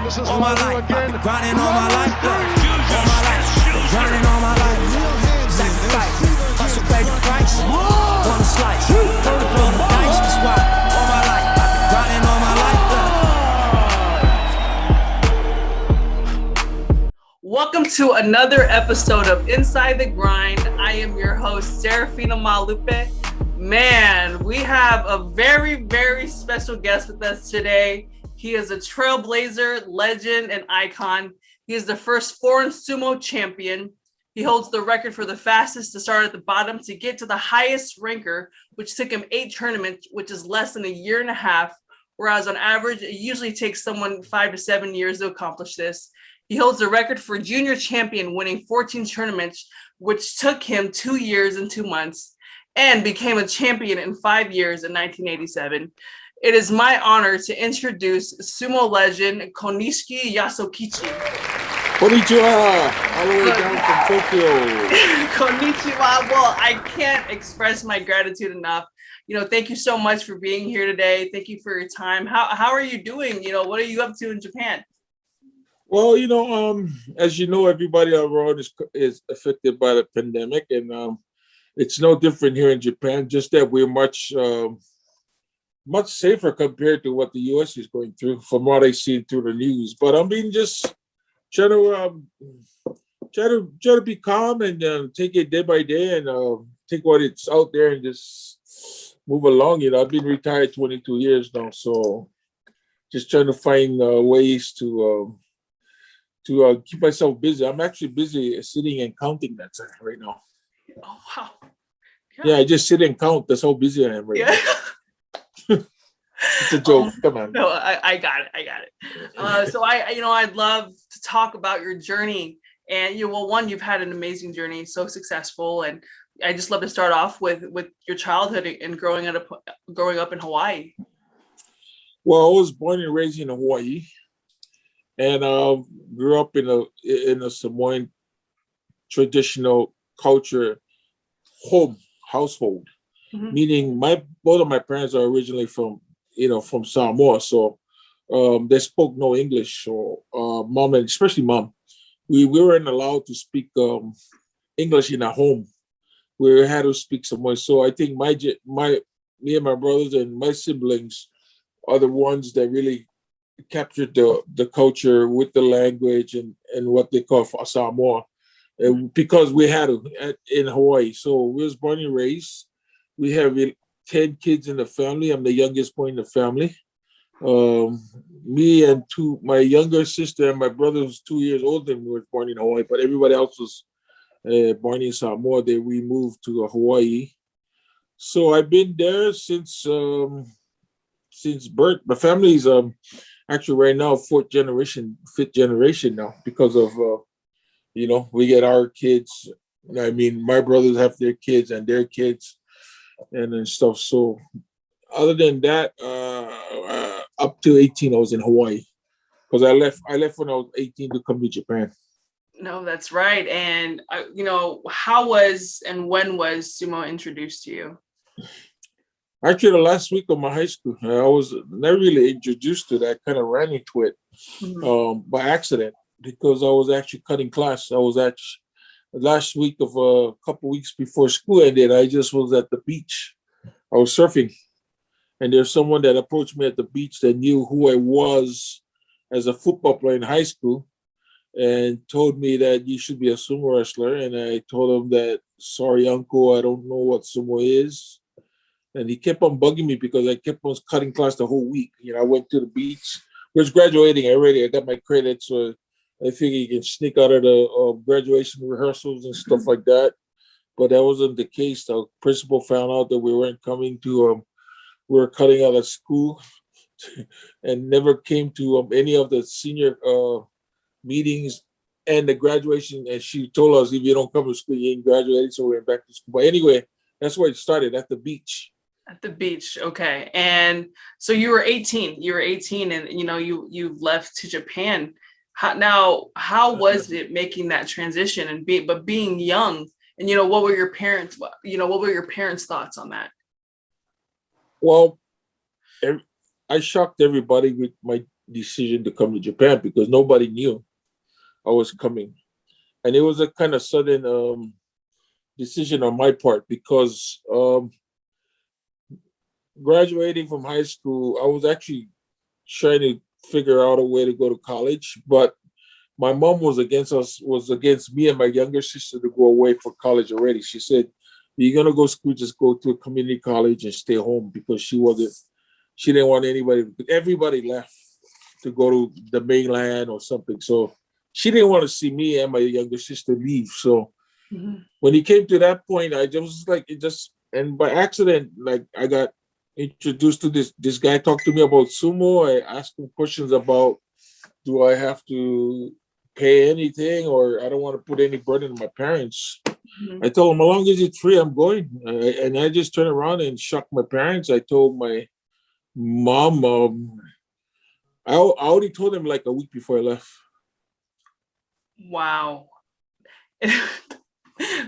All my life, I've been grinding all my life. All my life, grinding all my life. Sacrifice, hustle pay the price. Wanna slice, throw the dice, that's why. All my life, I've been grinding all my life. Welcome to another episode of Inside the Grind. I am your host, Serafina Maulupe. Man, we have a very, very special guest with us today. He is a trailblazer, legend, and icon. He is the first foreign sumo champion. He holds the record for the fastest to start at the bottom to get to the highest ranker, which took him 8 tournaments, which is less than a year and a half. Whereas on average, it usually takes someone 5 to 7 years to accomplish this. He holds the record for junior champion, winning 14 tournaments, which took him 2 years and 2 months, and became a champion in 5 years in 1987. It is my honor to introduce sumo legend Konishiki Yasokichi. Konnichiwa, all the way down from Tokyo. Konnichiwa. Well, I can't express my gratitude enough. Thank you so much for being here today. Thank you for your time. How are you doing? What are you up to in Japan? Well, as you know, everybody around is affected by the pandemic, and it's no different here in Japan. Just that we're much safer compared to what the U.S. is going through, from what I see through the news. But I mean, just try to be calm and take it day by day, and take what it's out there and just move along. I've been retired 22 years now, so just trying to find ways to keep myself busy. I'm actually busy sitting and counting that right now. Oh, wow. Yeah, I just sit and count. That's how busy I am right now. It's a joke. Come on. No, I got it. So I'd love to talk about your journey. And you've had an amazing journey, so successful. And I just love to start off with your childhood and growing up in Hawaii. Well, I was born and raised in Hawaii, and grew up in a Samoan traditional culture household. Mm-hmm. Meaning both of my parents are originally from Samoa, so they spoke no English. So mom, and especially mom, we weren't allowed to speak English in our home. We had to speak Samoan. So I think me and my brothers and my siblings are the ones that really captured the culture with the language and what they call Samoa, because we had it in Hawaii. So we was born and raised. We have 10 kids in the family. I'm the youngest boy in the family. Me and my younger sister and my brother who's 2 years older than me was born in Hawaii, but everybody else was born in Samoa. We moved to Hawaii. So I've been there since birth. My family's actually right now fifth generation now, because of we get our kids. I mean, my brothers have their kids and their kids and stuff. So other than that, up to 18, I was in Hawaii, because I left when I was 18 to come to Japan. No, that's right. And how was and when was sumo introduced to you? Actually, the last week of my high school, I was never really introduced to that. I kind of ran into it by accident, because I was actually cutting class. I was actually, last week of a couple weeks before school ended, I just was at the beach. I was surfing, and there's someone that approached me at the beach that knew who I was as a football player in high school, and told me that you should be a sumo wrestler. And I told him that, sorry, uncle, I don't know what sumo is. And he kept on bugging me because I kept on cutting class the whole week. I went to the beach. I was graduating already. I got my credits, so I figured you can sneak out of the graduation rehearsals and stuff like that. But that wasn't the case. The principal found out that we weren't coming to, we were cutting out of school, and never came to any of the senior meetings and the graduation. And she told us, if you don't come to school, you ain't graduated. So we went back to school. But anyway, that's where it started, at the beach. At the beach. Okay. And so you were 18, and you left to Japan. How was it making that transition and being young? And what were your parents' thoughts on that? Well, I shocked everybody with decision to come to Japan because nobody knew I was coming. And it was a kind of sudden decision on my part because graduating from high school, I was actually trying to figure out a way to go to college, but my mom was against me and my younger sister to go away for college already. She said, "You're gonna go to school, just go to a community college and stay home," because she didn't want anybody. Everybody left to go to the mainland or something. So she didn't want to see me and my younger sister leave. So when it came to that point, I just like it just, and by accident, like I got introduced to this guy, talked to me about sumo. I asked him questions about, do I have to pay anything, or I don't want to put any burden on my parents. I told him, as long as it's free, I'm going. And I just turned around and shocked my parents. I told my mom, I already told them like a week before I left. Wow.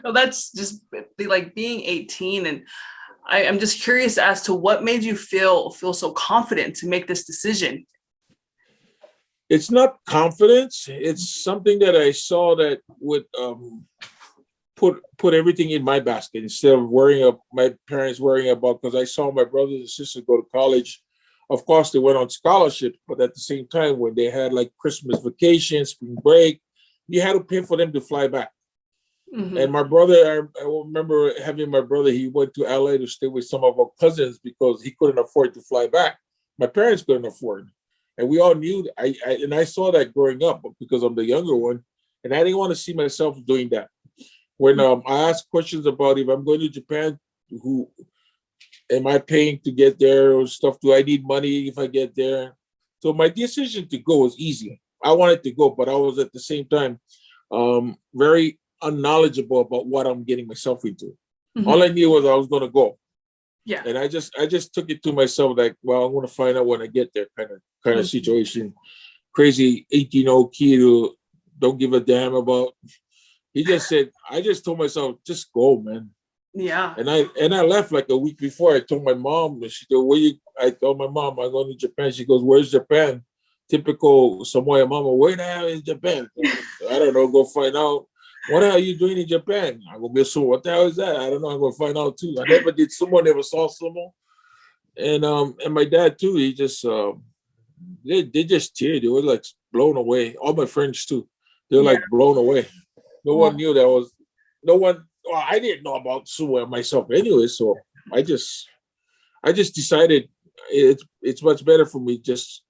Well, that's just like being 18, and I'm just curious as to what made you feel so confident to make this decision. It's not confidence. It's something that I saw that would put everything in my basket instead of my parents worrying about, because I saw my brothers and sisters go to college. Of course, they went on scholarships, but at the same time, when they had like Christmas vacation, spring break, you had to pay for them to fly back. And my brother, I remember having my brother, he went to LA to stay with some of our cousins because he couldn't afford to fly back. My parents couldn't afford. And we all knew, I saw that growing up because I'm the younger one, and I didn't want to see myself doing that. When I asked questions about if I'm going to Japan, who am I paying to get there or stuff? Do I need money if I get there? So my decision to go was easy. I wanted to go, but I was at the same time very unknowledgeable about what I'm getting myself into. All I knew was I was going to go. Yeah. And I just took it to myself like, well, I'm going to find out when I get there kind of situation. Crazy 18-year-old kid who don't give a damn about. He just said, I just told myself, just go, man. Yeah. And I left like a week before. I told my mom, and she said, I told my mom, I'm going to Japan. She goes, where's Japan? Typical Samoan mama, where the hell is Japan? I don't know, go find out. What the hell are you doing in Japan? I go, Miss Sumo, what the hell is that? I don't know, I'm going to find out too. I never did sumo, never saw sumo. And my dad too, he just, they just cheered. They were like blown away. All my friends too. They were like blown away. No one knew I didn't know about sumo myself anyway. So I just decided it's much better for me just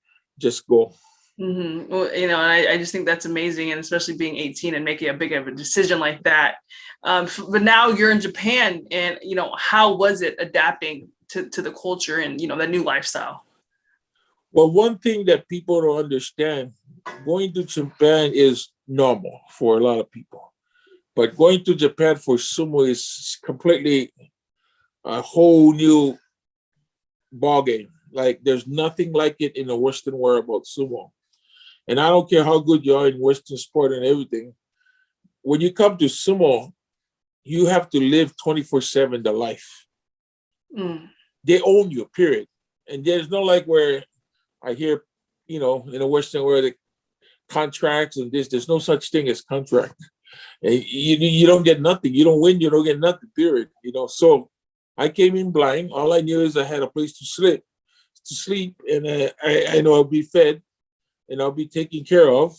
go. Well, I just think that's amazing, and especially being 18 and making a big of a decision like that. But now you're in Japan, and how was it adapting to the culture and the new lifestyle? Well, one thing that people don't understand, going to Japan is normal for a lot of people, but going to Japan for sumo is completely a whole new ballgame. Like there's nothing like it in the Western world about sumo. And I don't care how good you are in Western sport and everything. When you come to sumo, you have to live 24/7 the life. They own you, period. And there's no like where I hear, in the Western world, the contracts and there's no such thing as contract. And you don't get nothing. You don't win, you don't get nothing, period. So I came in blind. All I knew is I had a place to sleep, and I know I'll be fed and I'll be taken care of,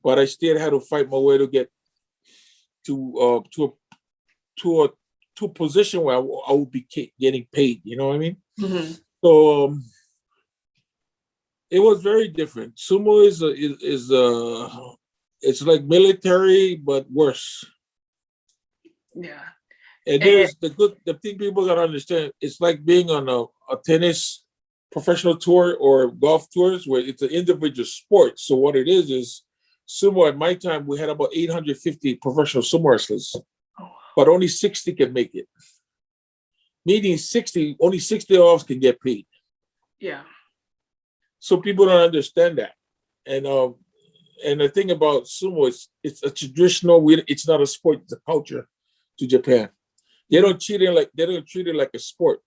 but I still had to fight my way to get to a position where I would be getting paid. You know what I mean? So it was very different. Sumo is it's like military but worse. Yeah. And there's the thing people gotta understand. It's like being on a tennis professional tour or golf tours where it's an individual sport. So what it is sumo. At my time, we had about 850 professional sumo wrestlers, but only 60 can make it. Meaning only 60 of us can get paid. Yeah. So people don't understand that. And the thing about sumo is it's a traditional. It's not a sport. It's a culture to Japan. They don't treat it like a sport.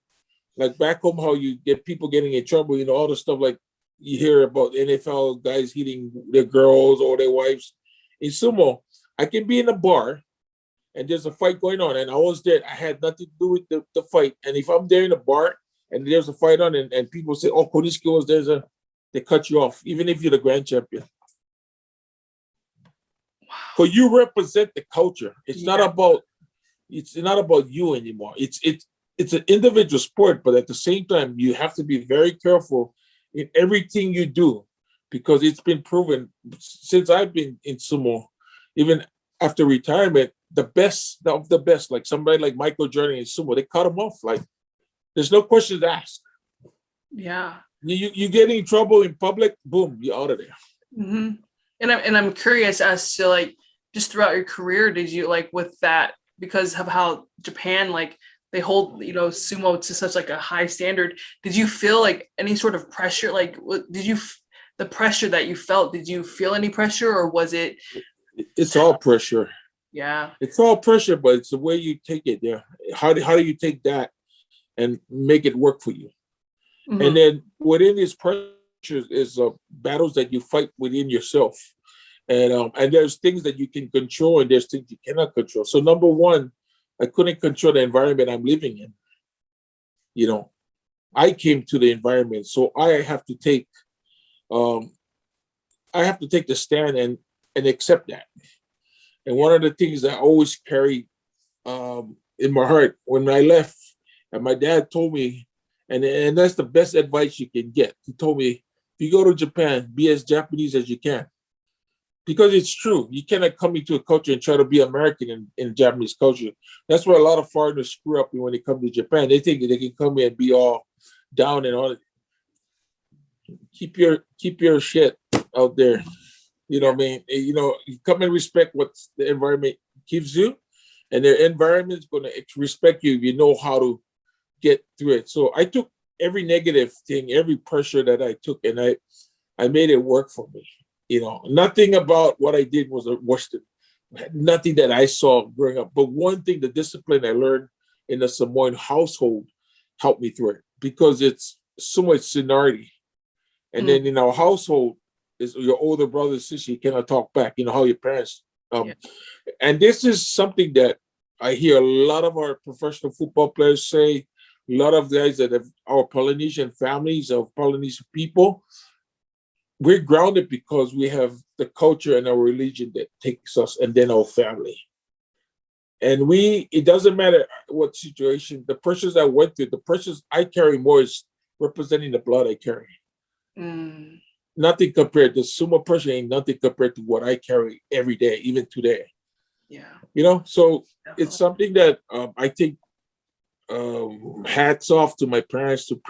Like back home, how you get people getting in trouble, all the stuff like you hear about NFL guys hitting their girls or their wives. In sumo, I can be in a bar and there's a fight going on, and I was there. I had nothing to do with the fight. And if I'm there in a bar and there's a fight on, and people say, "Oh, Konishiki was there," they cut you off, even if you're the grand champion. Because you represent the culture. It's not about you anymore. It's an individual sport, but at the same time, you have to be very careful in everything you do, because it's been proven since I've been in sumo, even after retirement, the best of the best, like somebody like Michael Jordan in sumo, they cut him off. Like, there's no questions asked. Yeah. You get in trouble in public, boom, you're out of there. Mm-hmm. And I'm curious as to, like, just throughout your career, did you, like, with that, because of how Japan, like, they hold, you know, sumo to such like a high standard, did you feel like any sort of pressure? Like, the pressure that you felt, did you feel any pressure, or was it? It's all pressure. Yeah. It's all pressure, but it's the way you take it. Yeah. How do you take that and make it work for you? Mm-hmm. And then within these pressures is battles that you fight within yourself. And there's things that you can control and there's things you cannot control. So number one, I couldn't control the environment I'm living in. You know, I came to the environment, so I have to take the stand and accept that. And one of the things I always carry in my heart when I left, and my dad told me, and that's the best advice you can get. He told me, if you go to Japan, be as Japanese as you can. Because it's true. You cannot come into a culture and try to be American in Japanese culture. That's where a lot of foreigners screw up when they come to Japan. They think they can come here and be all down and all. Keep your shit out there. You know what I mean? You know, you come and respect what the environment gives you, and the environment's going to respect you if you know how to get through it. So I took every negative thing, every pressure that I took, and I made it work for me. You know, nothing about what I did was a Western. Nothing that I saw growing up. But one thing, the discipline I learned in the Samoan household helped me through it, because it's so much seniority. And then in our household, is your older brother, sister, you cannot talk back. You know how your parents. And this is something that I hear a lot of our professional football players say. A lot of guys that have our Polynesian families, of Polynesian people. We're grounded because we have the culture and our religion that takes us, and then our family. And it doesn't matter what situation, the pressures I went through, the pressures I carry more is representing the blood I carry. Nothing compared to sumo pressure, ain't nothing compared to what I carry every day, even today. Yeah. You know, so Definitely. It's something that I think hats off to my parents to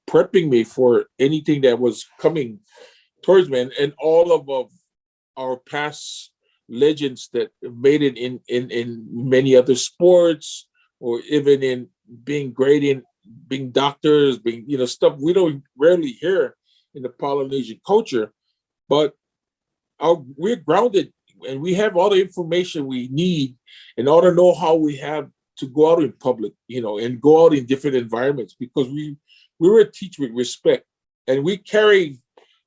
prepping me for anything that was coming towards me, and all of our past legends that made it in many other sports, or even in being great in being doctors, being, you know, stuff we don't rarely hear in the Polynesian culture, but we're grounded and we have all the information we need in order to know how we have to go out in public, you know, and go out in different environments, because we were taught with respect, and we carry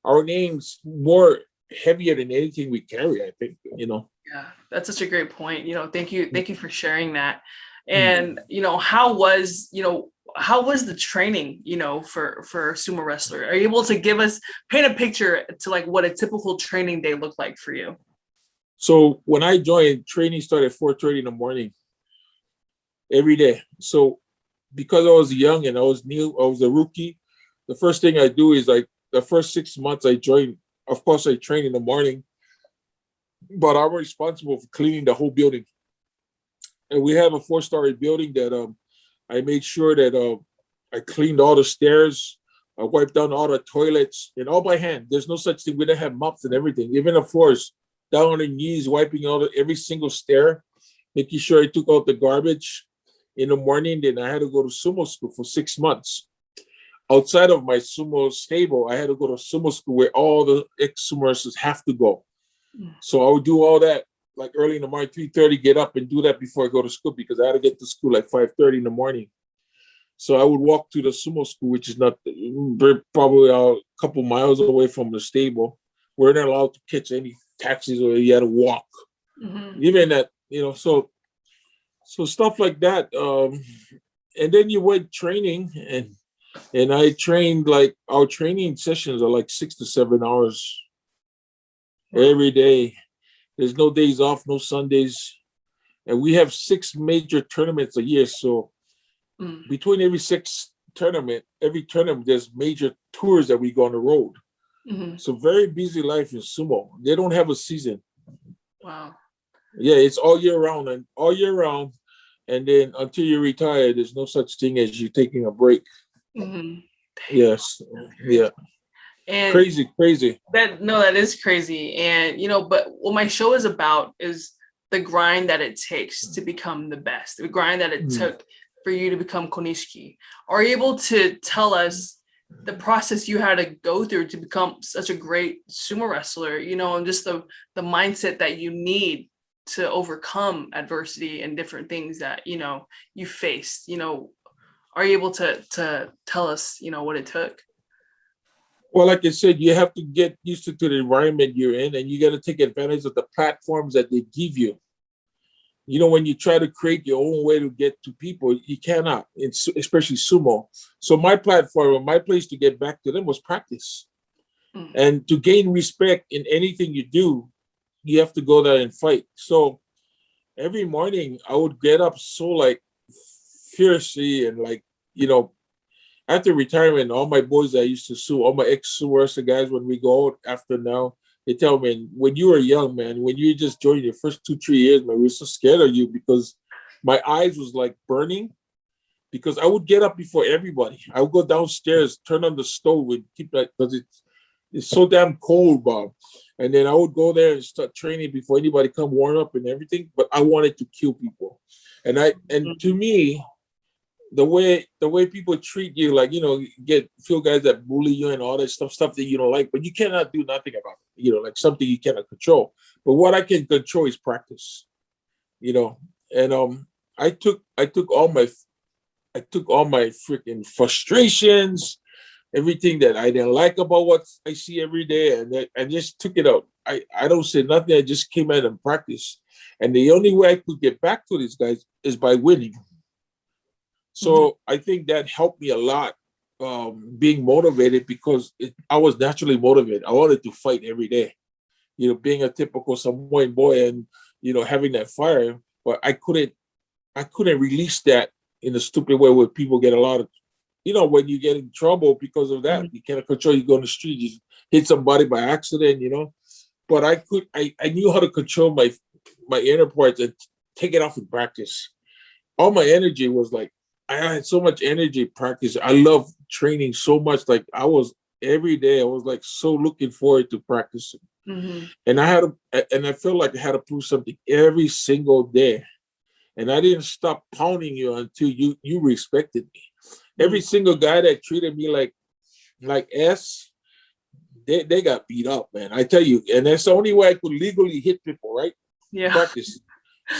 our names more heavier than anything we carry, I think, you know. Yeah, that's such a great point. You know, thank you for sharing that. And you know, how was the training, you know, for a sumo wrestler? Are you able to paint a picture to like what a typical training day looked like for you? So when I joined, training started at 4:30 in the morning every day. So because I was young and I was new, I was a rookie. The first thing I do is, like, the first 6 months I joined, of course I train in the morning, but I'm responsible for cleaning the whole building. And we have a 4-story building that I made sure that I cleaned all the stairs, I wiped down all the toilets, and all by hand. There's no such thing. We didn't have mops and everything. Even the floors, down on the knees, wiping every single stair, making sure I took out the garbage in the morning. Then I had to go to sumo school for 6 months. Outside of my sumo stable, I had to go to sumo school where all the ex-sumo wrestlers have to go. So I would do all that like early in the morning, 3:30, get up and do that before I go to school, because I had to get to school at 5:30 in the morning. So I would walk to the sumo school, which is not probably a couple miles away from the stable. We're not allowed to catch any taxis, or you had to walk. Even that, so stuff like that. And then you went training, and I trained, like, our training sessions are like 6 to 7 hours every day. There's no days off, no Sundays. And we have 6 major tournaments a year. So between every tournament, there's major tours that we go on the road. So very busy life in sumo. They don't have a season. Wow. Yeah, it's all year round. And then until you retire, there's no such thing as you taking a break. Yes. Yeah. And crazy. That is crazy. And, but what my show is about is the grind that it takes to become the best, the grind that it took for you to become Konishiki. Are you able to tell us the process you had to go through to become such a great sumo wrestler, and just the mindset that you need to overcome adversity and different things that, you faced? Are you able to tell us, what it took? Well, like I said, you have to get used to the environment you're in, and you got to take advantage of the platforms that they give you. When you try to create your own way to get to people, you cannot, especially sumo. So my platform, my place to get back to them was practice. And to gain respect in anything you do, you have to go there and fight. So every morning I would get up so, like, fiercely, and, like, after retirement, all my boys I used to sue, all my ex-sumo wrestler guys, when we go out after now, they tell me, when you were young, man, when you just joined your first 2-3 years, man, we were so scared of you, because my eyes was like burning, because I would get up before everybody. I would go downstairs, turn on the stove, and keep that, because it's so damn cold, Bob. And then I would go there and start training before anybody come warm up and everything. But I wanted to kill people. And to me, the way people treat you, like, feel guys that bully you and all that stuff that you don't like, but you cannot do nothing about it, like something you cannot control. But what I can control is practice, and I took all my freaking frustrations, everything that I didn't like about what I see every day, and I just took it out. I don't say nothing. I just came out and practice. And the only way I could get back to these guys is by winning. So I think that helped me a lot, being motivated, because I was naturally motivated. I wanted to fight every day, being a typical Samoan boy, and, having that fire. But I couldn't release that in a stupid way where people get a lot of, when you get in trouble because of that. You cannot control. You go on the street, you hit somebody by accident, But I knew how to control my inner parts and take it off in practice. All my energy was like, I had so much energy practice. I love training so much. Like, every day I was like so looking forward to practicing. And I felt like I had to prove something every single day. And I didn't stop pounding you until you respected me. Every single guy that treated me like S, they got beat up, man. I tell you, and that's the only way I could legally hit people, right? Yeah. Practice.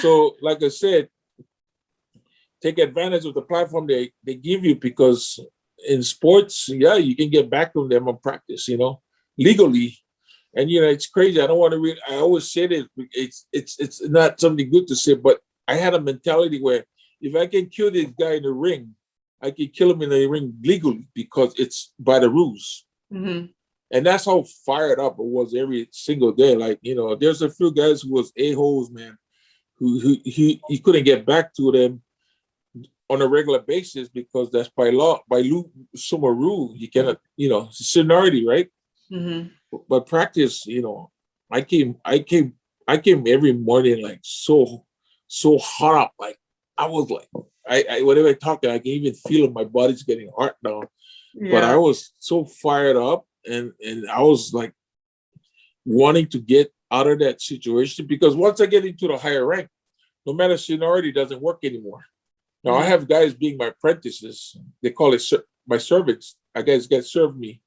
So, like I said, take advantage of the platform they give you, because in sports, you can get back to them on practice, legally. And, it's crazy. I don't want to I always say this. It's not something good to say, but I had a mentality where if I can kill this guy in the ring, I can kill him in the ring legally, because it's by the rules. And that's how fired up it was every single day. Like, there's a few guys who was a-holes, man, who he couldn't get back to them on a regular basis, because that's by law, by sumo rule. You cannot, seniority, right? But practice, I came every morning like so hot up. Like, I was like, I whenever I talk, I can even feel my body's getting hot now. But I was so fired up, and I was like wanting to get out of that situation, because once I get into the higher rank, no matter seniority doesn't work anymore. Now I have guys being my apprentices. They call it my servants. I guys get served me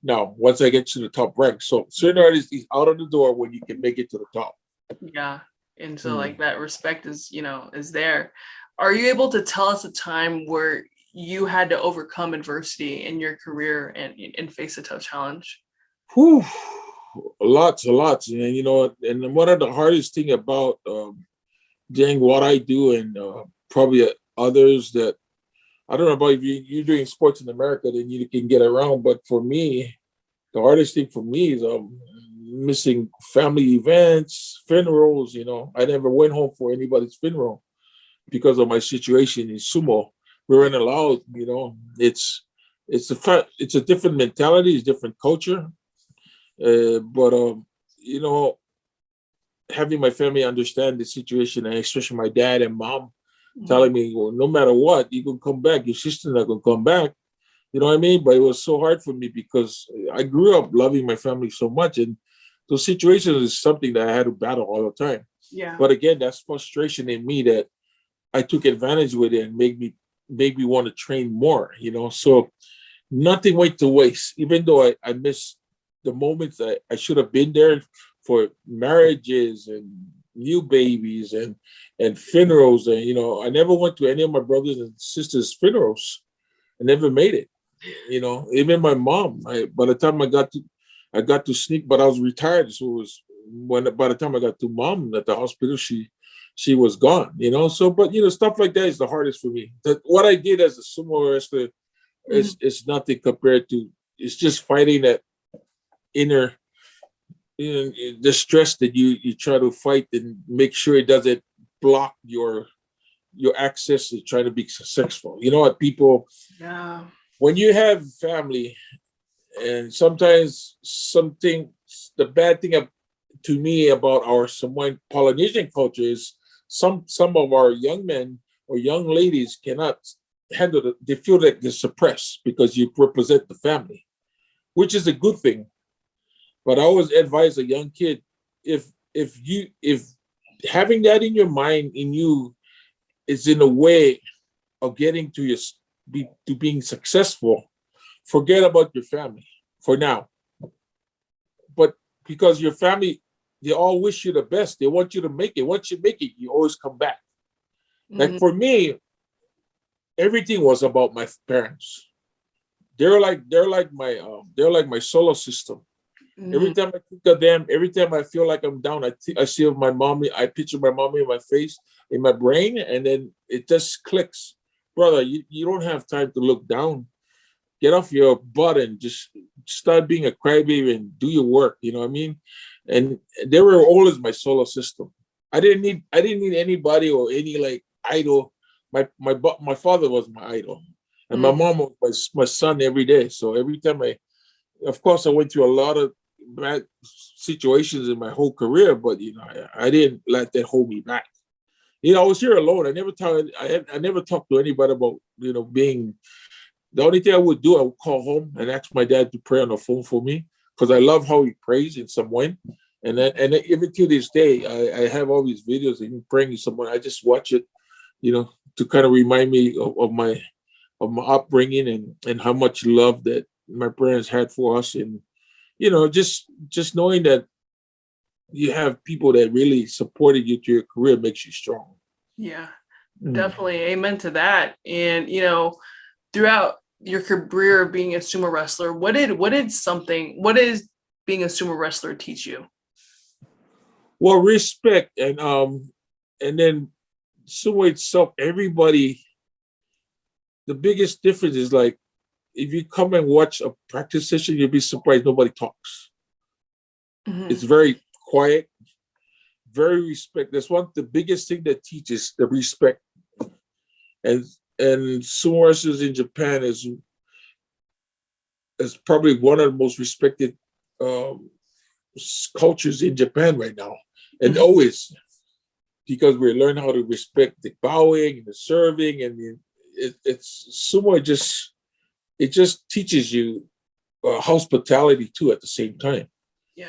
now once I get to the top rank. So seniority is out of the door when you can make it to the top. Yeah. And so like that respect is, is there. Are you able to tell us a time where you had to overcome adversity in your career and face a tough challenge? Whew, lots and lots. And, you know, and one of the hardest thing about doing what I do and probably others that, I don't know about if you're doing sports in America, then you can get around. But for me, the hardest thing for me is missing family events, funerals. You know, I never went home for anybody's funeral because of my situation in Sumo. We weren't allowed. You know, it's a different mentality, it's different culture. But you know, having my family understand the situation, and especially my dad and mom telling me, well, no matter what, you can come back. Your sister's not gonna come back. You know what I mean? But it was so hard for me because I grew up loving my family so much, and those situations is something that I had to battle all the time. Yeah. But again, that's frustration in me that I took advantage with it and made me want to train more. You know, so nothing went to waste. Even though I missed the moments that I should have been there for marriages and new babies and funerals, and you know, I never went to any of my brothers and sisters' funerals. I never made it. You know, even my mom. By the time I got to sneak, but I was retired, so it was by the time I got to mom at the hospital, she was gone. You know, so but you know, stuff like that is the hardest for me. What I did as a sumo wrestler is nothing compared to. It's just fighting that inner, you know, the stress that you try to fight and make sure it doesn't block your access to try to be successful. You know what, people, when you have family, and sometimes the bad thing to me about our Samoan Polynesian culture is some of our young men or young ladies cannot handle it. They feel that they're suppressed because you represent the family, which is a good thing. But I always advise a young kid, if having that in your mind, in you, is in a way of getting to being successful, forget about your family for now. But because your family, they all wish you the best. They want you to make it. Once you make it, you always come back. Like for me, everything was about my parents. They're like my solar system. Every time I think of them, every time I feel like I'm down, I see my mommy. I picture my mommy in my face, in my brain, and then it just clicks. Brother, you don't have time to look down. Get off your butt and just start being a crybaby and do your work. You know what I mean? And they were always my solar system. I didn't need anybody or any like idol. My father was my idol, and my mom was my son every day. So every time of course, I went through a lot of bad situations in my whole career, but you know, I didn't let that hold me back. You know, I was here alone. I never talked to anybody about, you know, being. The only thing I would do, I would call home and ask my dad to pray on the phone for me because I love how he prays in Samoan. And even to this day, I have all these videos of him praying in Samoan. I just watch it, you know, to kind of remind me of my upbringing and how much love that my parents had for us, and you know, just knowing that you have people that really supported you to your career makes you strong. Yeah, definitely. Amen to that. And you know, throughout your career of being a sumo wrestler, what did being a sumo wrestler teach you? Well, respect, and then sumo itself, everybody. The biggest difference is like, if you come and watch a practice session, you'll be surprised nobody talks. It's very quiet, very respect. That's the biggest thing that teaches the respect. And sumo wrestlers in Japan is probably one of the most respected cultures in Japan right now, and always, because we learn how to respect the bowing and the serving, and it's sumo. It just teaches you hospitality too at the same time. Yeah,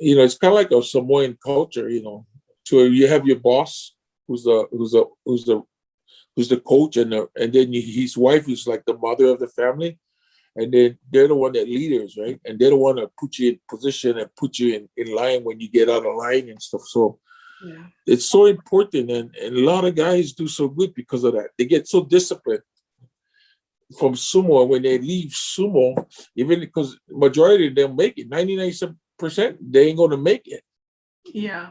you know, it's kind of like a Samoan culture. You know, to you have your boss who's the coach, and then his wife is like the mother of the family, and then they're the one that leaders, right? And they're the one that put you in position and put you in line when you get out of line and stuff. So it's so important, and a lot of guys do so good because of that. They get so disciplined. from sumo, when they leave sumo, even because majority of them make it, 99%, they ain't going to make it. Yeah.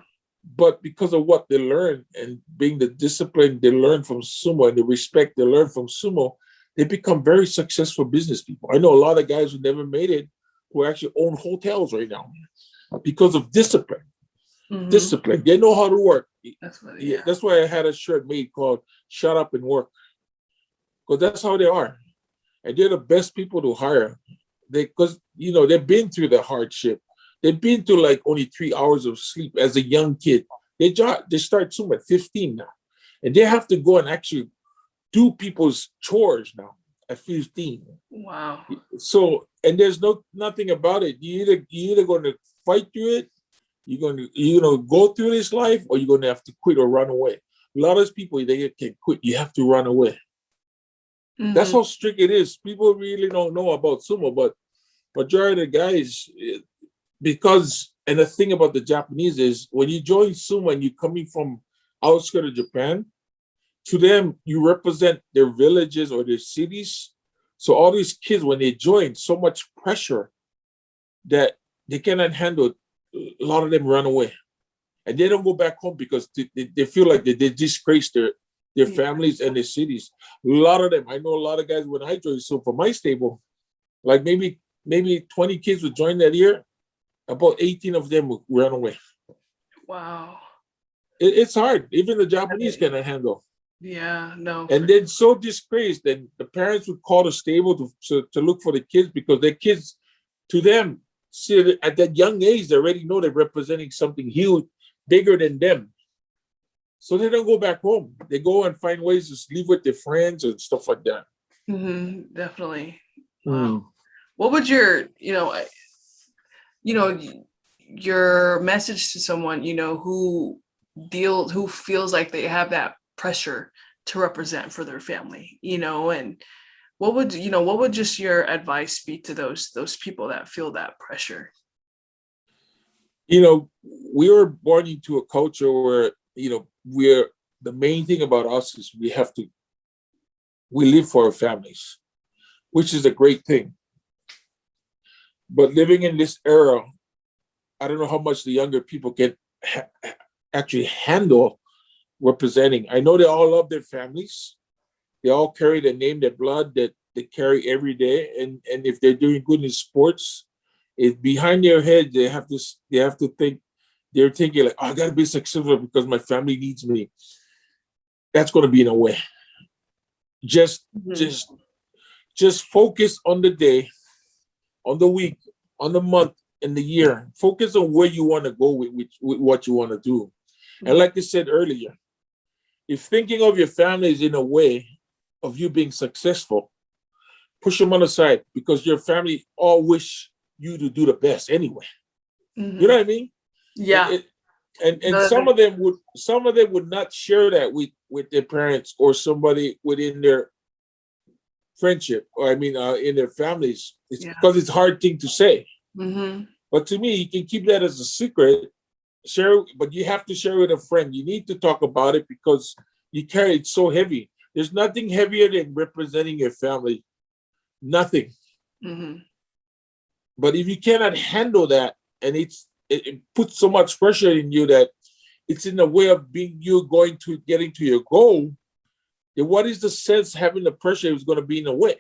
But because of what they learn and being the discipline they learn from sumo and the respect they learn from sumo, they become very successful business people. I know a lot of guys who never made it who actually own hotels right now because of discipline. Mm-hmm. Discipline. They know how to work. That's why I had a shirt made called "Shut Up and Work," because that's how they are, and they're the best people to hire. Because they've been through the hardship. They've been through like only 3 hours of sleep as a young kid. They start sumo at 15 now, and they have to go and actually do people's chores now at 15. Wow. So, and there's nothing about it. You either going to fight through it, you're gonna go through this life, or you're gonna have to quit or run away. A lot of people, they can quit. You have to run away. Mm-hmm. That's how strict it is. People really don't know about sumo, but majority of the guys, because, and the thing about the Japanese is when you join sumo and you're coming from outskirts of Japan, to them, you represent their villages or their cities. So all these kids, when they join, so much pressure that they cannot handle it. A lot of them run away. And they don't go back home because they feel like they disgrace their families and their cities. A lot of them, I know a lot of guys when I joined, so for my stable, like maybe 20 kids would join that year, about 18 of them would run away. Wow. It's hard. Even the Japanese cannot handle. Yeah, no. And then so disgraced that the parents would call the stable to look for the kids because their kids, to them, see, at that young age, they already know they're representing something huge, bigger than them. So they don't go back home. They go and find ways to live with their friends and stuff like that. Mm-hmm, definitely. Wow. What would your message to someone, who feels like they have that pressure to represent for their family, and what would just your advice be to those people that feel that pressure? We were born into a culture where, we're, the main thing about us is we live for our families, which is a great thing. But living in this era, I don't know how much the younger people can actually handle representing. I know they all love their families. They all carry the name, their blood that they carry every day. And if they're doing good in sports, if behind their head, they have to think, they're thinking like, I gotta be successful because my family needs me. That's gonna be in a way. Just focus on the day, on the week, on the month, and the year. Focus on where you want to go with what you want to do. And like I said earlier, if thinking of your family is in a way of you being successful, push them on the side because your family all wish you to do the best anyway. Mm-hmm. You know what I mean? Yeah. And some of them would not share that with their parents or somebody within their friendship, or in their families. It's because it's a hard thing to say. Mm-hmm. But to me, you can keep that as a secret. Share, but you have to share with a friend. You need to talk about it because you carry it so heavy. There's nothing heavier than representing your family. Nothing. Mm-hmm. But if you cannot handle that, and it puts so much pressure in you that it's in the way of getting to your goal, then what is the sense having the pressure is going to be in the way?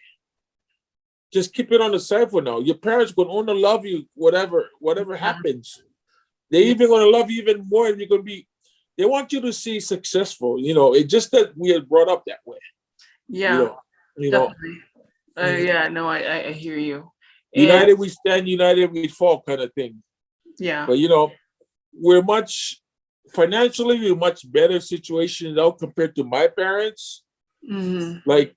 Just keep it on the side for now. Your parents going to only love you, whatever happens. They're even going to love you even more, and you're going to be. They want you to see successful. It's just that we are brought up that way. Yeah, definitely. I hear you. United we stand, united we fall, kind of thing. Yeah. But we're much better situation now compared to my parents. Mm-hmm. Like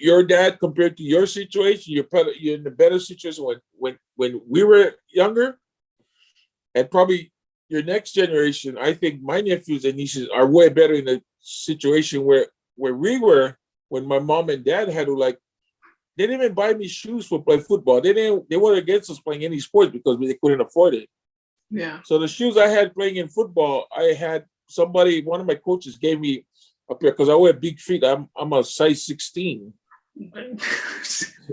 your dad compared to your situation, you're in a better situation when we were younger. And probably your next generation, I think my nephews and nieces are way better in a situation where we were when my mom and dad had to they didn't even buy me shoes for play football. They were against us playing any sports because they couldn't afford it. Yeah. So the shoes I had playing in football, I had one of my coaches gave me a pair because I wear big feet. I'm a size 16.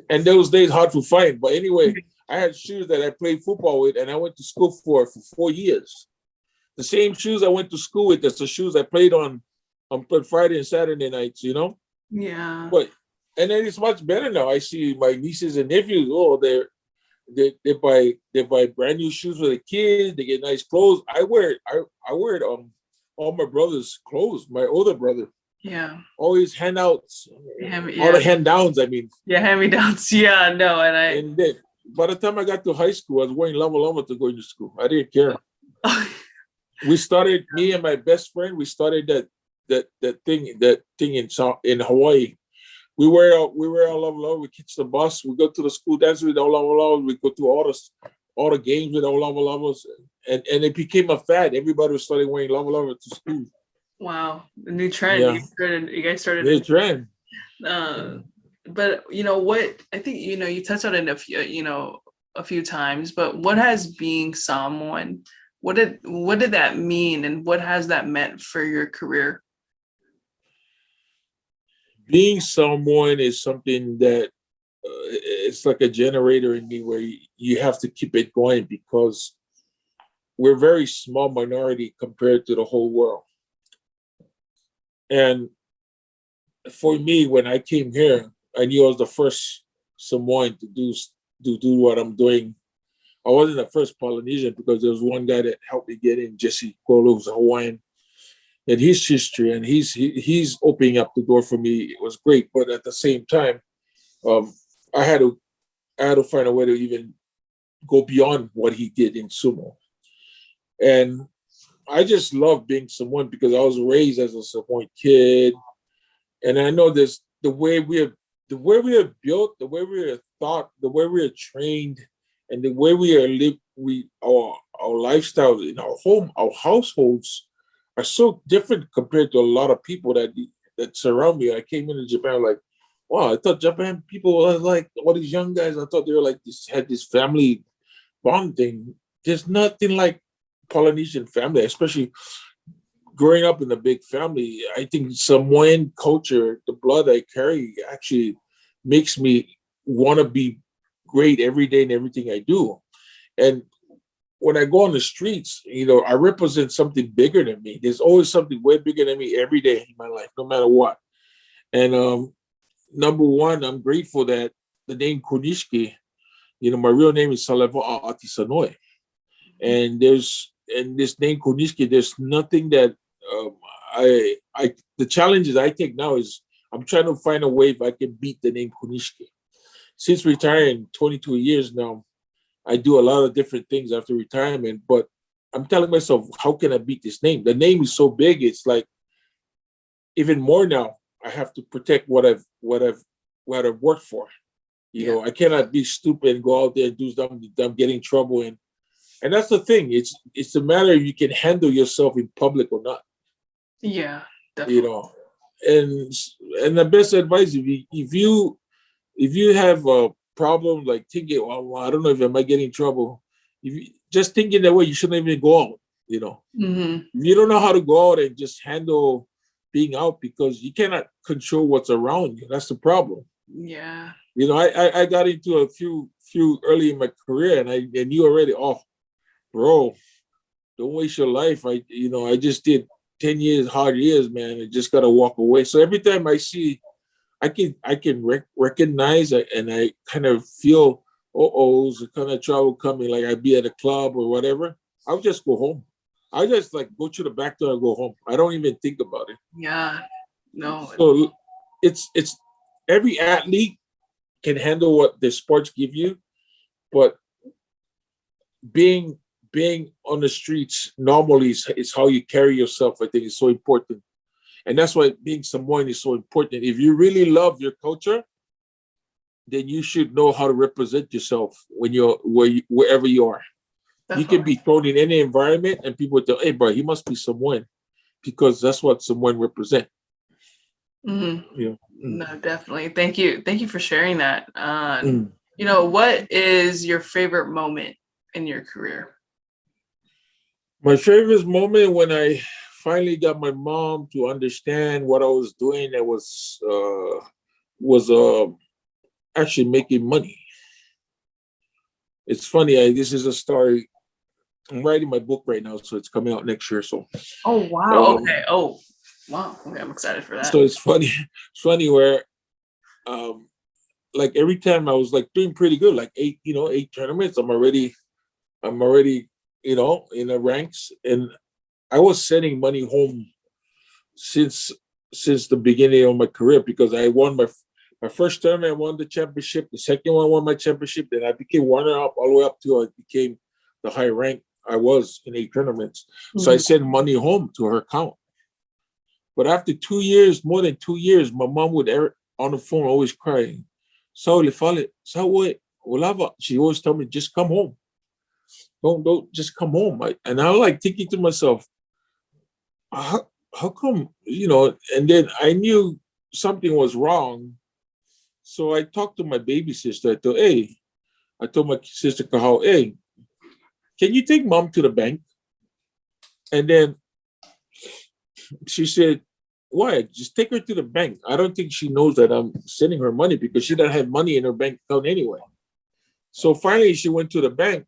And those days hard to find. But anyway, I had shoes that I played football with, and I went to school for 4 years. The same shoes I went to school with, that's the shoes I played on Friday and Saturday nights, you know? Yeah. But and then it's much better now. I see my nieces and nephews, they buy brand new shoes for the kids, they get nice clothes. I wear all my brother's clothes, my older brother. Yeah. Always handouts. Yeah. All the hand downs, I mean. Yeah, hand-me-downs. Yeah, no, And then by the time I got to high school, I was wearing lava to go to school. I didn't care. We started, me and my best friend, we started that thing in Hawaii. We wear our lava. We catch the bus. We go to the school dance with our lava. We go to all the games with our lavas, and it became a fad. Everybody was starting wearing lava to school. Wow, a new trend. Yeah. You guys started. New trend. But you know what? I think you touched on it a few times. But what has being Samoan? What did that mean, and what has that meant for your career? Being Samoan is something that it's like a generator in me, where you have to keep it going, because we're a very small minority compared to the whole world. And for me, when I came here, I knew I was the first Samoan to do what I'm doing. I wasn't the first Polynesian, because there was one guy that helped me get in, Jesse Kolo, who's a Hawaiian, and his history, and he's opening up the door for me. It was great, but at the same time, I had to find a way to even go beyond what he did in sumo. And I just love being Samoan, because I was raised as a Samoan kid, and I know this the way we are built, the way we are taught, the way we are trained, and the way we are lived. Our lifestyles in our home, our households are so different compared to a lot of people that surround me. I came into Japan like, wow, I thought Japan people were like all these young guys. I thought they were like had this family bond thing. There's nothing like Polynesian family, especially growing up in a big family. I think Samoan culture, the blood I carry, actually makes me want to be great every day in everything I do. And when I go on the streets, I represent something bigger than me. There's always something way bigger than me every day in my life, no matter what. And number one, I'm grateful that the name Konishiki, my real name is Saleva Atisanoi. And this name Konishiki, there's nothing that the challenges I take now is I'm trying to find a way if I can beat the name Konishiki. Since retiring 22 years now, I do a lot of different things after retirement, but I'm telling myself, how can I beat this name? The name is so big, it's like even more now, I have to protect what I've worked for. I cannot be stupid and go out there and do something, get in trouble. And that's the thing. It's a matter if you can handle yourself in public or not. Yeah, definitely. And the best advice, if you have a problem, like thinking, well, I don't know if I might get in trouble. If you just thinking that way, you shouldn't even go out. Mm-hmm. If you don't know how to go out and just handle being out, because you cannot control what's around you. That's the problem. Yeah. I got into a few early in my career, and I knew already, oh, bro, don't waste your life. I just did 10 years, hard years, man. I just gotta walk away. So every time I see, I can recognize it, and I kind of feel, there's a kind of trouble coming, like I'd be at a club or whatever. I'll just go home. I just like go to the back door and go home. I don't even think about it. Yeah. No. So it's every athlete can handle what the sports give you, but being on the streets normally is how you carry yourself. I think is so important. And that's why being Samoan is so important. If you really love your culture, then you should know how to represent yourself when wherever you are. Definitely. You can be thrown in any environment and people tell, hey, bro, he must be Samoan, because that's what Samoan represent. Mm-hmm. Yeah. No, definitely. Thank you for sharing that. What is your favorite moment in your career? My favorite moment when I finally got my mom to understand what I was doing. That was was actually making money. It's funny. This is a story. I'm writing my book right now, so it's coming out next year. So. Oh wow! Okay. Oh wow! Okay, I'm excited for that. So it's funny. It's funny where, like every time I was like doing pretty good, like 8 tournaments. I'm already, in the ranks, and I was sending money home since the beginning of my career because I won my first tournament. I won the championship. The second one, I won my championship. Then I became runner-up all the way up to I became the high rank I was in 8 tournaments. Mm-hmm. So I sent money home to her account. But after 2 years, more than 2 years, my mom would on the phone always crying. She always tell me, just come home. Don't just come home. And I was like thinking to myself, how come, and then I knew something was wrong. So I talked to my baby sister. I told my sister Kahau, hey, can you take mom to the bank? And then she said, why? Just take her to the bank. I don't think she knows that I'm sending her money because she doesn't have money in her bank account anyway. So finally she went to the bank.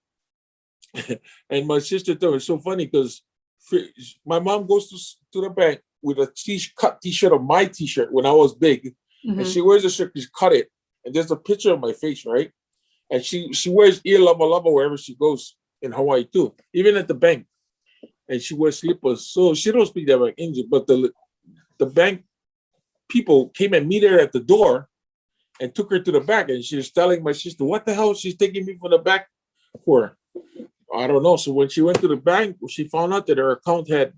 And my sister told me, it's so funny because my mom goes to the bank with a cut t-shirt of my t-shirt when I was big. Mm-hmm. And she wears a shirt, she's cut it. And there's a picture of my face, right? And she wears ear lava lava wherever she goes in Hawaii too, even at the bank. And she wears slippers. So she don't speak that much English, but the bank people came and meet her at the door and took her to the back. And she was telling my sister, what the hell she's taking me from the back for? I don't know. So when she went to the bank, she found out that her account had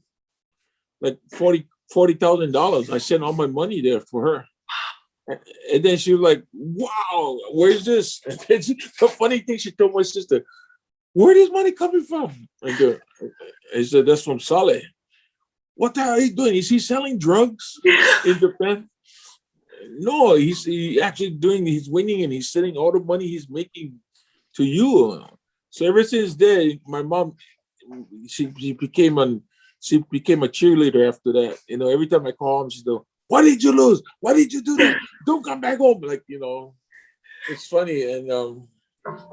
like $40,000. I sent all my money there for her. And then she was like, wow, where's this? And then the funny thing, she told my sister, where is money coming from? And I said, that's from Saleh. What the hell are you doing? Is he selling drugs in Japan? No, he's he's winning and he's sending all the money he's making to you. So ever since then, my mom, she became a cheerleader after that. Every time I call home, she's like, why did you lose? Why did you do that? Don't come back home. Like, it's funny. And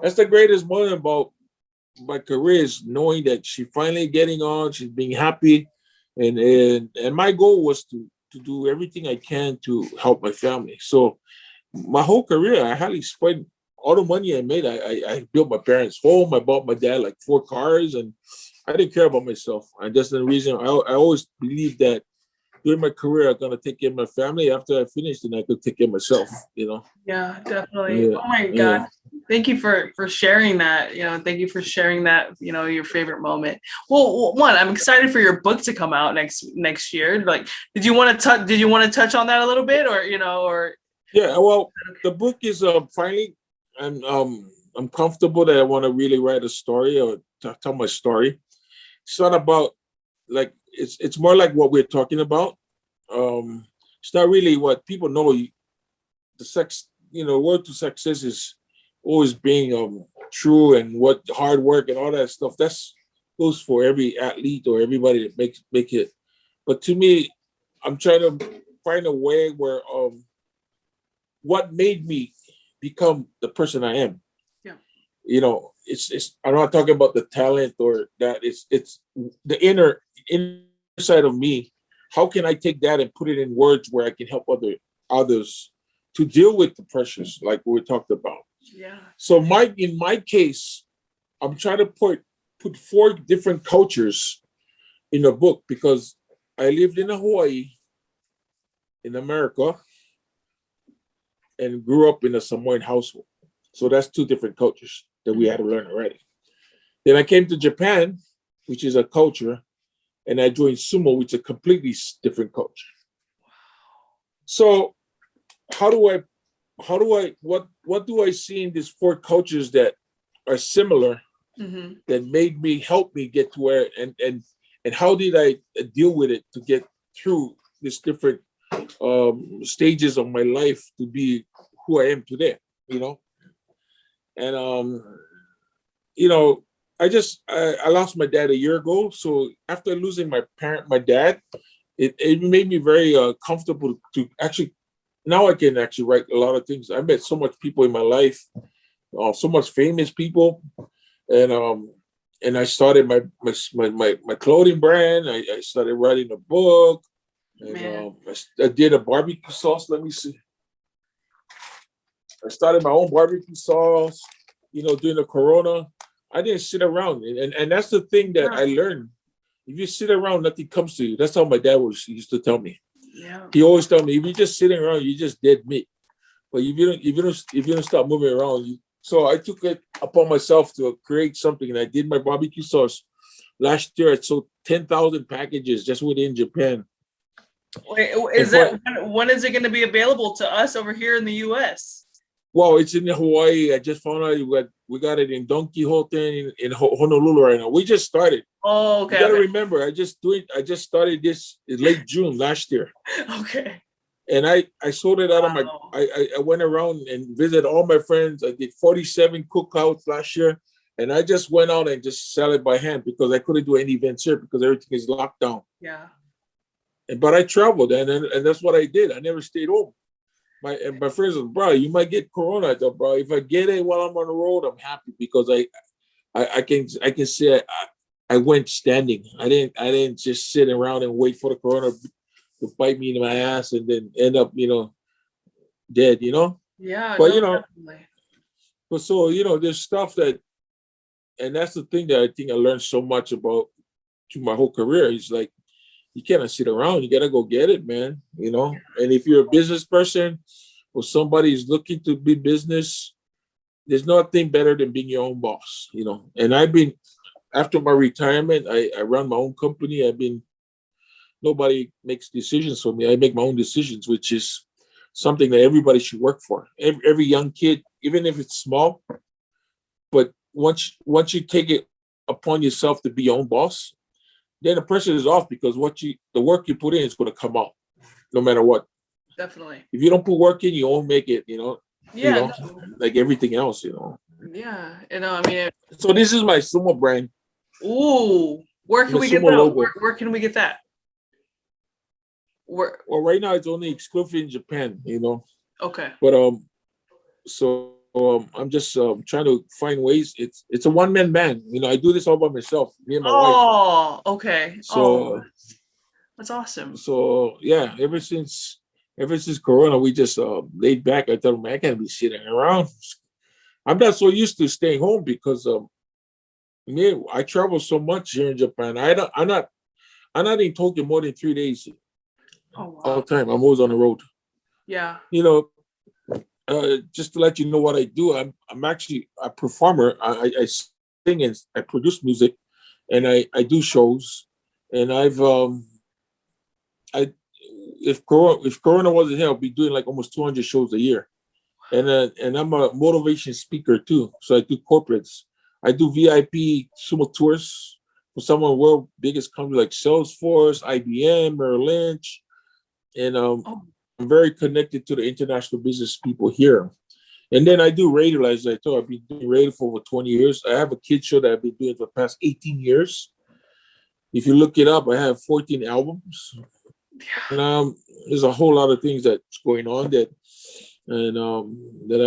that's the greatest moment about my career is knowing that she's finally getting on, she's being happy. And my goal was to do everything I can to help my family. So my whole career, I hardly spent all the money I made. I built my parents' home. I bought my dad like 4 cars, and I didn't care about myself. And that's the reason I always believed that during my career, I'm gonna take care of my family. After I finish, then I could take care of myself. Yeah, definitely. Yeah. Oh my God. Yeah. Thank you for sharing that. Thank you for sharing that. Your favorite moment. Well, one, I'm excited for your book to come out next year. Like, did you want to touch on that a little bit, or Yeah. Well, the book is finally, and I'm comfortable that I want to really write a story or tell my story. It's not about like it's more like what we're talking about. It's not really what people know. Word to success is always being true, and what hard work and all that stuff. That's goes for every athlete or everybody that make it. But to me, I'm trying to find a way where what made me become the person I am. Yeah. It's I'm not talking about the talent or that. It's the inner side of me. How can I take that and put it in words where I can help others to deal with the pressures like we talked about? Yeah. So in my case, I'm trying to put 4 different cultures in a book because I lived in Hawaii, in America, and grew up in a Samoan household. So that's 2 different cultures that we had to learn already. Then I came to Japan, which is a culture, and I joined Sumo, which is a completely different culture. So what do I see in these 4 cultures that are similar, mm-hmm. that help me get to where, and how did I deal with it to get through these different stages of my life to be who I am today, And I lost my dad a year ago. So after losing my dad, it made me very comfortable to actually now I can actually write a lot of things. I met so much people in my life, so much famous people, and I started my clothing brand. I started writing a book, and I did a barbecue sauce. Let me see. I started my own barbecue sauce. During the Corona, I didn't sit around, and that's the thing that I learned. If you sit around, nothing comes to you. That's how my dad used to tell me. Yeah. He always told me, if you're just sitting around, you're just dead meat. But if you don't start moving around, so I took it upon myself to create something, and I did my barbecue sauce. Last year, I sold 10,000 packages just within Japan. Wait, when is it going to be available to us over here in the U.S.? Well, it's in Hawaii. I just found out we got it in Don Quixote in Honolulu right now. We just started. Oh, okay. You gotta remember, I just started this in late June last year. Okay. And I sold it out of my. I went around and visited all my friends. I did 47 cookouts last year, and I just went out and just sell it by hand because I couldn't do any events here because everything is locked down. Yeah. But I traveled, and that's what I did. I never stayed home. My friends said, bro, you might get Corona. I thought, bro, if I get it while I'm on the road, I'm happy because I can say I went standing. I didn't just sit around and wait for the Corona to bite me in my ass and then end up, dead, Yeah. But definitely. but so there's stuff that, and that's the thing that I think I learned so much about through my whole career. It's like, you cannot sit around. You gotta go get it, man. And if you're a business person or somebody is looking to be business, there's nothing better than being your own boss. And I've been, after my retirement, I run my own company. Nobody makes decisions for me. I make my own decisions, which is something that everybody should work for. Every young kid, even if it's small, but once you take it upon yourself to be your own boss, then the pressure is off because the work you put in is going to come out, no matter what. Definitely. If you don't put work in, you won't make it. Yeah. Like everything else. Yeah. I mean. So this is my Sumo brand. Ooh, where can we get that? Where can we get that? Well, right now it's only exclusive in Japan. Okay. But I'm just trying to find ways. It's a one-man band. I do this all by myself, me and my wife. Oh, okay. So that's awesome. So yeah, ever since Corona, we just laid back. I thought, man, I can't be sitting around. I'm not so used to staying home because I travel so much here in Japan. I'm not in Tokyo more than 3 days. Oh, wow. All the time. I'm always on the road. Yeah. Just to let you know what I do, I'm actually a performer. I sing and I produce music, and I do shows. And if Corona wasn't here, I'd be doing like almost 200 shows a year. And I'm a motivation speaker too. So I do corporates. I do VIP Sumo tours for some of the world's biggest companies like Salesforce, IBM, Merrill Lynch. And I'm very connected to the international business people here. And then I do radio, as I told. I've been doing radio for over 20 years. I have a kid show that I've been doing for the past 18 years. If you look it up, I have 14 albums. And there's a whole lot of things that's going on that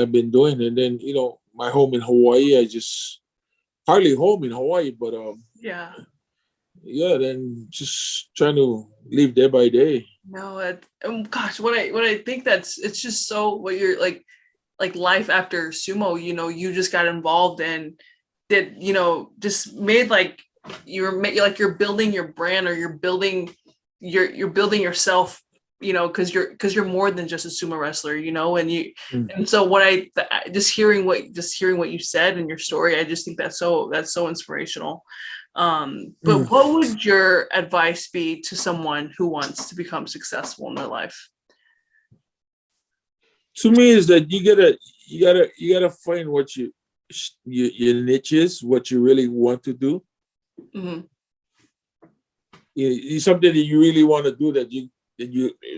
I've been doing. And then, my home in Hawaii, I just hardly home in Hawaii, but then just trying to live day by day. No, gosh, what I think it's just so what you're like life after sumo, you just got involved and that, just made like you're building your brand, or you're building yourself, because you're more than just a sumo wrestler, and so just hearing what you said in your story, I just think that's so inspirational. But what would your advice be to someone who wants to become successful in their life? To me, is that you gotta find what your niche is, what you really want to do. Mm-hmm. It's something that you really want to do, that you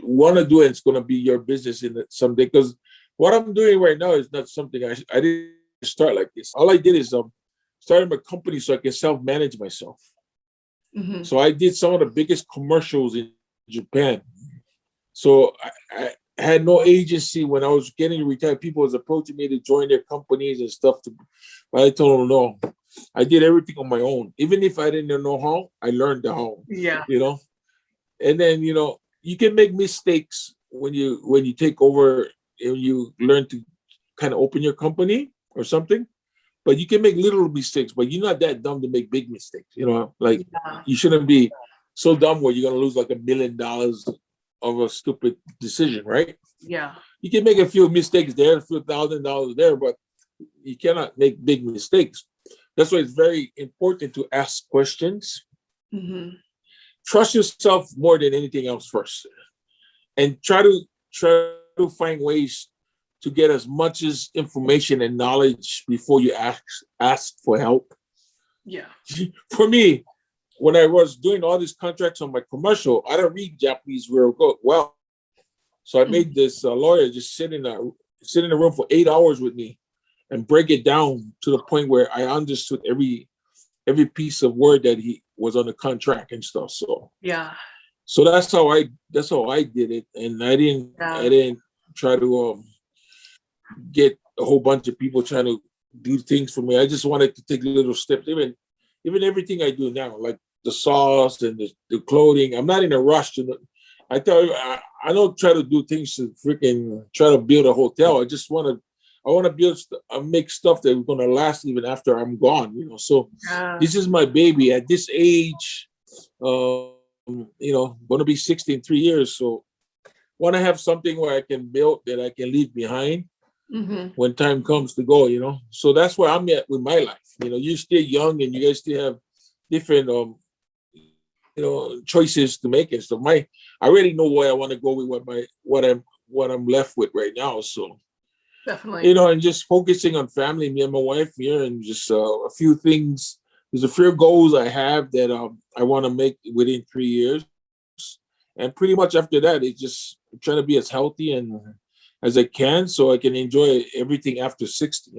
want to do, and it's going to be your business in someday. Because what I'm doing right now is not something I didn't start like this. All I did is started my company so I can self-manage myself. Mm-hmm. So I did some of the biggest commercials in Japan. So had no agency when I was getting retired. People was approaching me to join their companies and stuff. But I told them no. I did everything on my own. Even if I didn't know how, I learned the how. Yeah. And then you can make mistakes when you take over and you learn to kind of open your company or something. But you can make little mistakes, but you're not that dumb to make big mistakes. Like you shouldn't be so dumb where you're gonna lose like $1 million of a stupid decision, right? Yeah. You can make a few mistakes there, a few $1,000 there, but you cannot make big mistakes. That's why it's very important to ask questions. Mm-hmm. Trust yourself more than anything else first, and try to find ways to get as much as information and knowledge before you ask for help. Yeah. For me, when I was doing all these contracts on my commercial, I don't read Japanese real good. Well, so I made this lawyer just sit in the room for 8 hours with me and break it down to the point where I understood every piece of word that he was on the contract and stuff. So yeah. So that's how I did it, and I didn't try to get a whole bunch of people trying to do things for me. I just wanted to take little steps. Even everything I do now, like the sauce and the clothing, I'm not in a rush to. I tell you, I don't try to do things to freaking try to build a hotel. I want to build, make stuff that's going to last even after I'm gone. So this is my baby at this age. Going to be 60 in 3 years. So want to have something where I can build that I can leave behind when time comes to go, So that's where I'm at with my life. You're still young and you guys still have different, choices to make and stuff. I already know where I want to go with what I'm left with right now. So definitely, and just focusing on family, me and my wife here, and just a few things. There's a few goals I have that I want to make within 3 years, and pretty much after that, it's just trying to be as healthy and as I can, so I can enjoy everything after 60.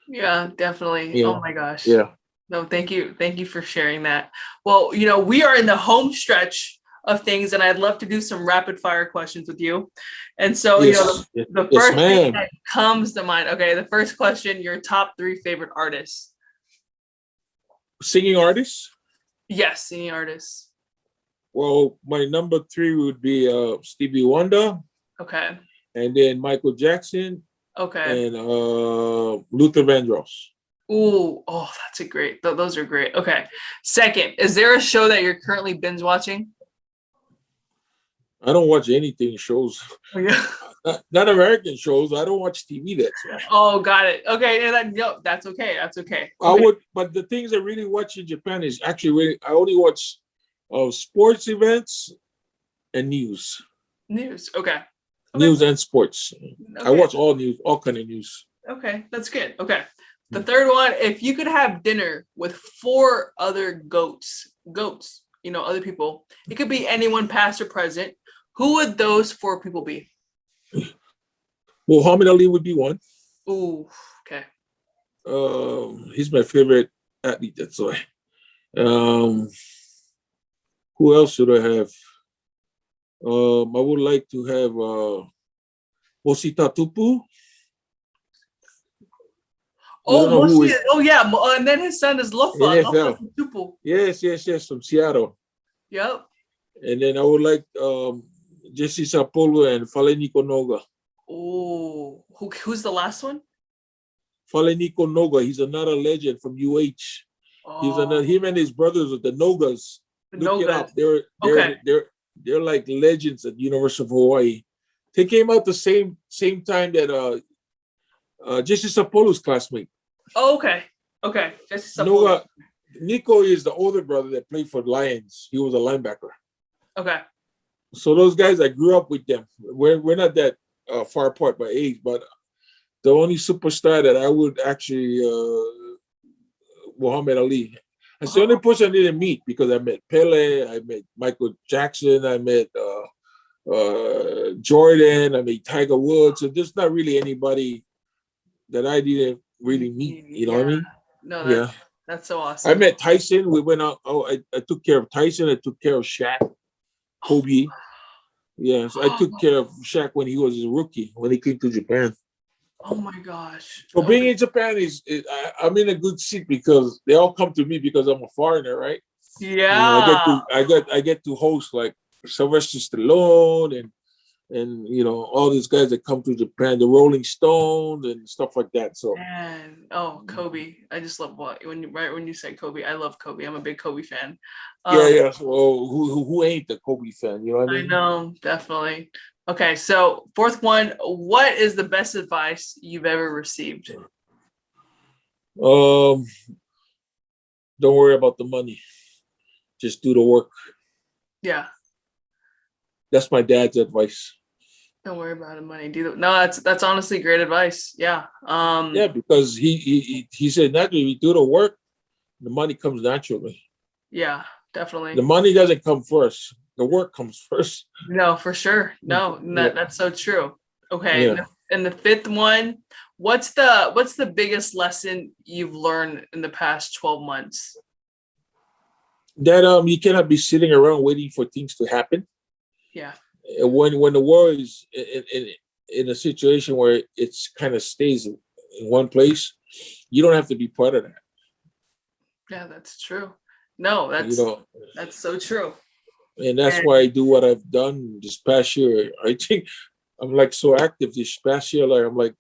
Yeah, definitely. Yeah. Oh my gosh. Yeah. No, thank you for sharing that. Well, we are in the home stretch of things, and I'd love to do some rapid fire questions with you. And so, the first thing that comes to mind. Okay, the first question: your top 3 favorite artists. Singing artists? Yes, singing artists. Well, my number 3 would be Stevie Wonder. Okay. And then Michael Jackson. Okay. And Luther Vandross. Ooh, oh, that's a great. Those are great. Okay. Second, is there a show that you're currently binge watching? I don't watch anything shows. Oh, yeah. Not American shows. I don't watch TV. That's why. Oh, got it. Okay, no, that's okay. That's okay. I would, but the things I really watch in Japan is actually I only watch sports events and news. News. Okay. News and sports. Okay. I watch all news, all kind of news. Okay, that's good. Okay. The third one, if you could have dinner with 4 other goats, other people, it could be anyone past or present. Who would those 4 people be? Muhammad Ali would be one. Ooh, okay. He's my favorite athlete, that's why. Who else should I have? I would like to have Osita Tupu. Yeah, and then his son is Lofa Tupu. Yes, from Seattle. Yep. And then I would like Jesse Sapolo and Faleniko Noga. Oh, who's the last one? Faleniko Noga. He's another legend from UH. Oh. Him and his brothers are the Nogas. Look it up. They're like legends at the University of Hawaii. They came out the same time that Jesse Sapolo's classmate. Oh, okay. Jesse Sapolo. Nico is the older brother that played for the Lions. He was a linebacker. Okay. So those guys, I grew up with them. We're not that far apart by age, but the only superstar that I would actually Muhammad Ali. That's the only person I didn't meet because I met Pele, I met Michael Jackson, I met Jordan, I met Tiger Woods. So there's not really anybody that I didn't really meet. You know what I mean? No, that's so awesome. I met Tyson. We went out. I took care of Tyson. I took care of Shaq, Kobe. Yes, I took care of Shaq when he was a rookie, when he came to Japan. Oh my gosh. So being in Japan I'm in a good seat because they all come to me because I'm a foreigner, right? Yeah. I get to host like Sylvester Stallone and all these guys that come to Japan, the Rolling Stones and stuff like that. So man, Kobe. I just love when you say Kobe. I love Kobe. I'm a big Kobe fan. Yeah. So who ain't the Kobe fan? You know what I mean? I know, definitely. Okay, so fourth one, what is the best advice you've ever received? Don't worry about the money. Just do the work. Yeah. That's my dad's advice. Don't worry about the money. No, that's honestly great advice. Yeah. Yeah, because he said naturally, you do the work, the money comes naturally. Yeah, definitely. The money doesn't come first. The work comes first. No, for sure. No, that's so true. Okay. Yeah. And the fifth one, what's the biggest lesson you've learned in the past 12 months? That you cannot be sitting around waiting for things to happen. Yeah. When the world is in a situation where it's kind of stays in one place, you don't have to be part of that. Yeah, that's true. No, that's so true. And that's why I do what I've done this past year. I think I'm like so active this past year. Like I'm like,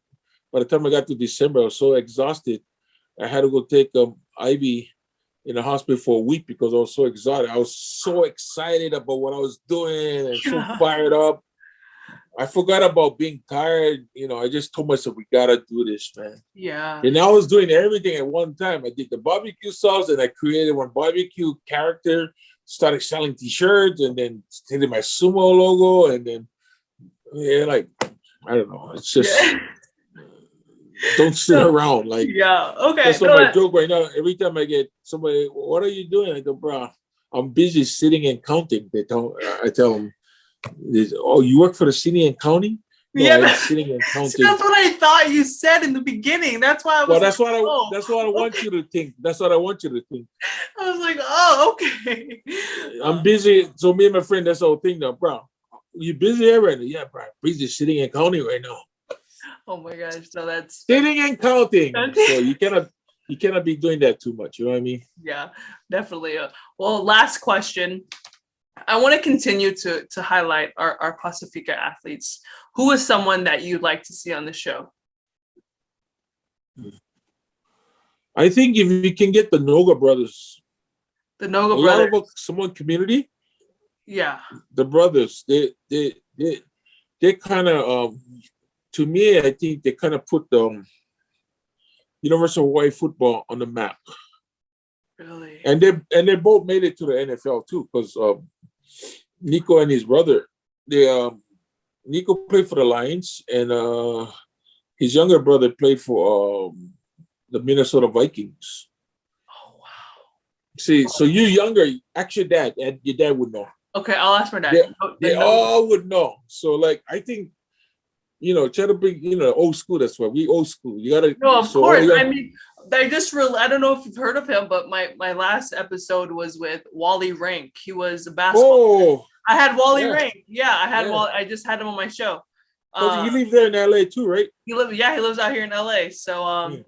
by the time I got to December, I was so exhausted. I had to go take IV in the hospital for a week because I was so exhausted. I was so excited about what I was doing and so fired up. I forgot about being tired. I just told myself, we gotta do this, man. Yeah. And I was doing everything at one time. I did the barbecue sauce and I created one barbecue character, started selling t-shirts and then did my Sumo logo and then I don't know. It's just don't sit around. Like okay. That's what my joke right now. Every time I get somebody, what are you doing? I go, bro, I'm busy sitting and counting. I tell them, oh, you work for the city and county? No, I'm sitting and counting. That's what I thought you said in the beginning. That's why I was. Well, that's what I want you to think. That's what I want you to think. I was like, oh, okay. I'm busy. So me and my friend, that's the whole thing now, bro. You busy here right now? Yeah, bro. Busy sitting and counting right now. Oh my gosh! So that's sitting and counting. So you cannot be doing that too much. You know what I mean? Yeah, definitely. Well, last question. I want to continue to highlight our Pasifika athletes. Who is someone that you'd like to see on the show? I think if we can get the Noga brothers. The Noga brothers. A lot of Samoan community. Yeah. The brothers, they kind of to me, I think they kind of put the Universal Hawaii football on the map. Really? And they both made it to the NFL too, because Nico and his brother, Nico played for the Lions, and his younger brother played for the Minnesota Vikings. Oh wow! See, so you younger, ask your dad, and your dad would know. Okay, I'll ask my dad. They all would know. So, like, I think, try to bring, old school. That's why we old school. You gotta. No, of course. I mean, I don't know if you've heard of him, but my last episode was with Wally Rank. He was a basketball. Oh, I had Wally Rank. Yeah, I had Wally. I just had him on my show. You live there in LA too, right? He lives out here in LA. So,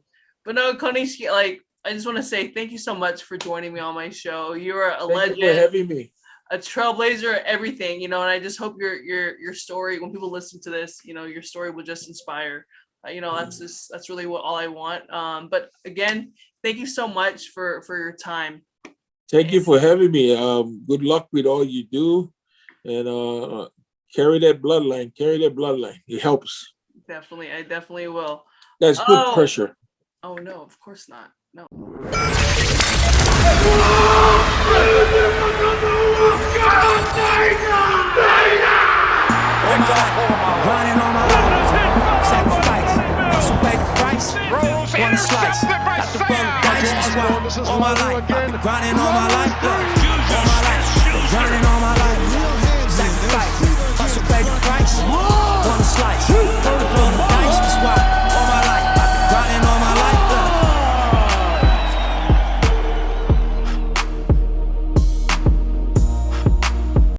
but no, Konishiki, I just want to say thank you so much for joining me on my show. You're a legend. Thank you for having me. A trailblazer, everything, and I just hope your story, when people listen to this, your story will just inspire. That's really all I want. But again, thank you so much for your time. Thank you for having me. Good luck with all you do, and carry that bloodline. It helps. Definitely, I definitely will. That's good pressure. Oh no, of course not. No. Grinding all my life, sacrifice, hustle pay the price, one slice, got the bug dice, all my life, I've been grinding all